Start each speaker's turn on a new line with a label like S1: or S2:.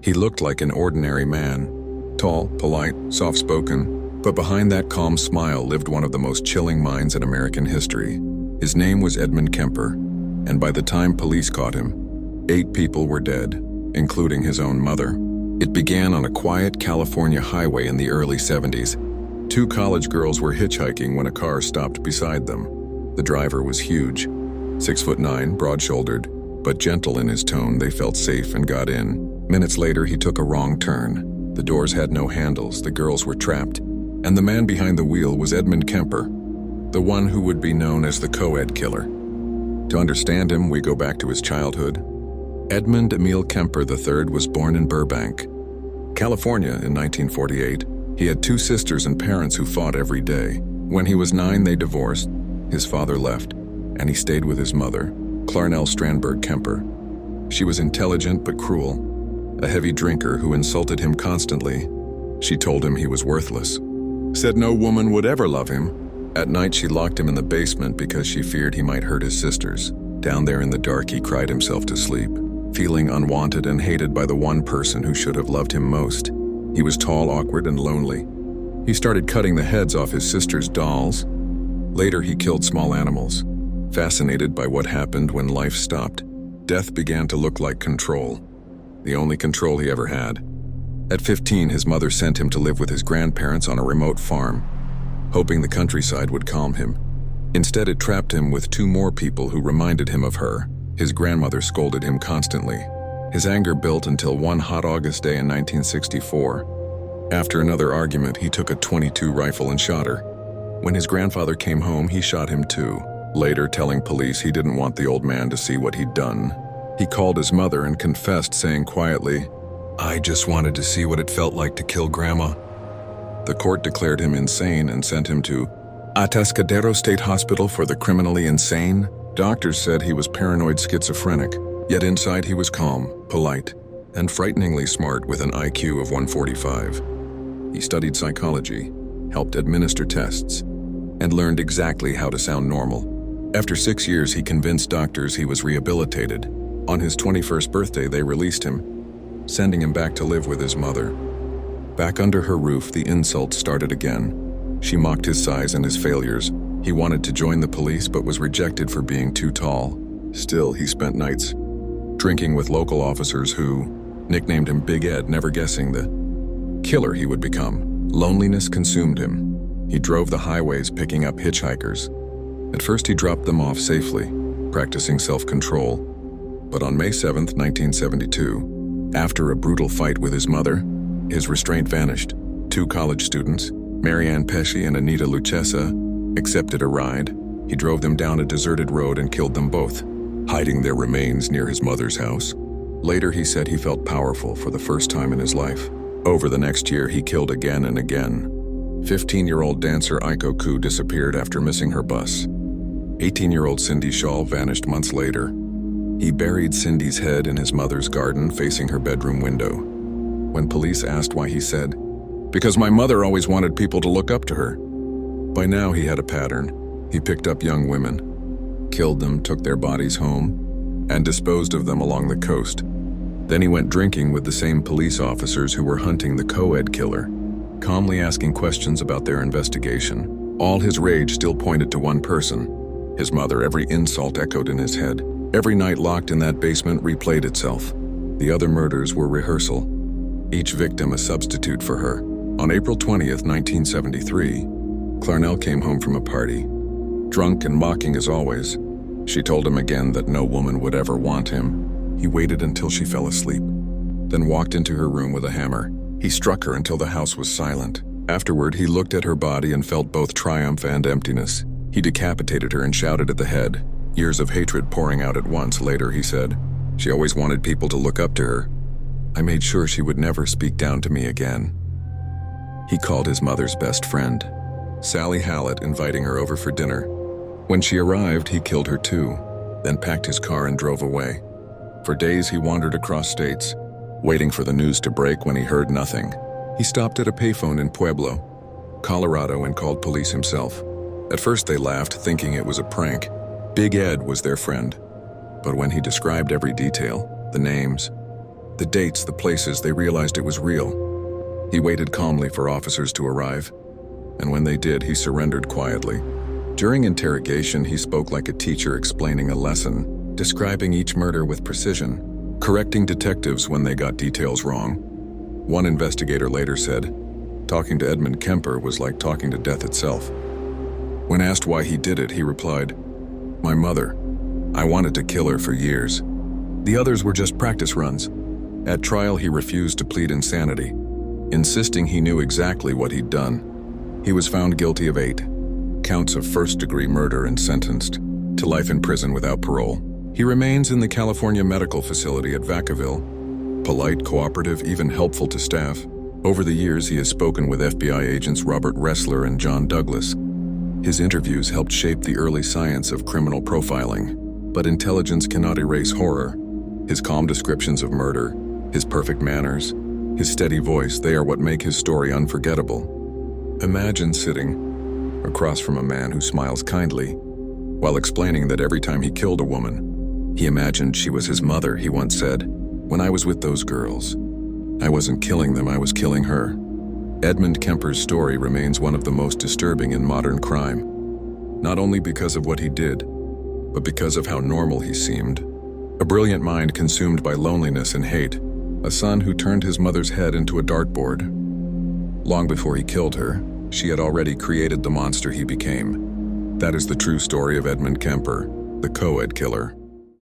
S1: He looked like an ordinary man, tall, polite, soft-spoken, but behind that calm smile lived one of the most chilling minds in American history. His name was Edmund Kemper, and by the time police caught him, 8 people were dead, including his own mother. It began on a quiet California highway in the early 70s. 2 college girls were hitchhiking when a car stopped beside them. The driver was huge, 6'9", broad-shouldered, but gentle in his tone. They felt safe and got in. Minutes later, he took a wrong turn. The doors had no handles, the girls were trapped, and the man behind the wheel was Edmund Kemper, the one who would be known as the co-ed killer. To understand him, we go back to his childhood. Edmund Emil Kemper III was born in Burbank, California in 1948. He had 2 sisters and parents who fought every day. When he was 9, they divorced. His father left, and he stayed with his mother, Clarnell Strandberg Kemper. She was intelligent but cruel, a heavy drinker who insulted him constantly. She told him he was worthless, said no woman would ever love him. At night, she locked him in the basement because she feared he might hurt his sisters. Down there in the dark, he cried himself to sleep, feeling unwanted and hated by the one person who should have loved him most. He was tall, awkward, and lonely. He started cutting the heads off his sisters' dolls. Later, he killed small animals. Fascinated by what happened when life stopped, death began to look like control, the only control he ever had. At 15, his mother sent him to live with his grandparents on a remote farm, hoping the countryside would calm him. Instead, it trapped him with 2 more people who reminded him of her. His grandmother scolded him constantly. His anger built until one hot August day in 1964. After another argument, he took a .22 rifle and shot her. When his grandfather came home, he shot him too, later telling police he didn't want the old man to see what he'd done. He called his mother and confessed, saying quietly, "I just wanted to see what it felt like to kill Grandma." The court declared him insane and sent him to Atascadero State Hospital for the criminally insane. Doctors said he was paranoid schizophrenic, yet inside he was calm, polite, and frighteningly smart with an IQ of 145. He studied psychology, helped administer tests, and learned exactly how to sound normal. After 6 years, he convinced doctors he was rehabilitated. On his 21st birthday, they released him, sending him back to live with his mother. Back under her roof, the insults started again. She mocked his size and his failures. He wanted to join the police but was rejected for being too tall. Still, he spent nights drinking with local officers who nicknamed him Big Ed, never guessing the killer he would become. Loneliness consumed him. He drove the highways picking up hitchhikers. At first, he dropped them off safely, practicing self-control. But on May 7, 1972, after a brutal fight with his mother, his restraint vanished. 2 college students, Marianne Pesci and Anita Lucchesa, accepted a ride. He drove them down a deserted road and killed them both, hiding their remains near his mother's house. Later, he said he felt powerful for the first time in his life. Over the next year, he killed again and again. 15-year-old dancer Aiko Koo disappeared after missing her bus. 18-year-old Cindy Shaw vanished months later. He buried Cindy's head in his mother's garden facing her bedroom window. When police asked why, he said, "Because my mother always wanted people to look up to her." By now, he had a pattern. He picked up young women, killed them, took their bodies home, and disposed of them along the coast. Then he went drinking with the same police officers who were hunting the co-ed killer, calmly asking questions about their investigation. All his rage still pointed to one person, his mother. Every insult echoed in his head. Every night locked in that basement replayed itself. The other murders were rehearsal, each victim a substitute for her. On April 20th, 1973, Clarnell came home from a party, drunk and mocking as always. She told him again that no woman would ever want him. He waited until she fell asleep, then walked into her room with a hammer. He struck her until the house was silent. Afterward, he looked at her body and felt both triumph and emptiness. He decapitated her and shouted at the head, years of hatred pouring out at once. Later, he said, "She always wanted people to look up to her. I made sure she would never speak down to me again." He called his mother's best friend, Sally Hallett, inviting her over for dinner. When she arrived, he killed her too, then packed his car and drove away. For days, he wandered across states, waiting for the news to break. When he heard nothing, he stopped at a payphone in Pueblo, Colorado, and called police himself. At first, they laughed, thinking it was a prank. Big Ed was their friend. But when he described every detail, the names, The dates, the places, they realized it was real. He waited calmly for officers to arrive, and when they did, he surrendered quietly. During interrogation, he spoke like a teacher explaining a lesson, describing each murder with precision, correcting detectives when they got details wrong. One investigator later said, "Talking to Edmund Kemper was like talking to death itself." When asked why he did it, he replied, "My mother. I wanted to kill her for years. The others were just practice runs." At trial, he refused to plead insanity, insisting he knew exactly what he'd done. He was found guilty of 8 counts of first-degree murder and sentenced to life in prison without parole. He remains in the California Medical Facility at Vacaville, polite, cooperative, even helpful to staff. Over the years, he has spoken with FBI agents Robert Ressler and John Douglas. His interviews helped shape the early science of criminal profiling. But intelligence cannot erase horror. His calm descriptions of murder, his perfect manners, his steady voice, they are what make his story unforgettable. Imagine sitting across from a man who smiles kindly while explaining that every time he killed a woman, he imagined she was his mother. He once said, "When I was with those girls, I wasn't killing them, I was killing her." Edmund Kemper's story remains one of the most disturbing in modern crime, not only because of what he did, but because of how normal he seemed. A brilliant mind consumed by loneliness and hate, a son who turned his mother's head into a dartboard. Long before he killed her, she had already created the monster he became. That is the true story of Edmund Kemper, the co-ed killer.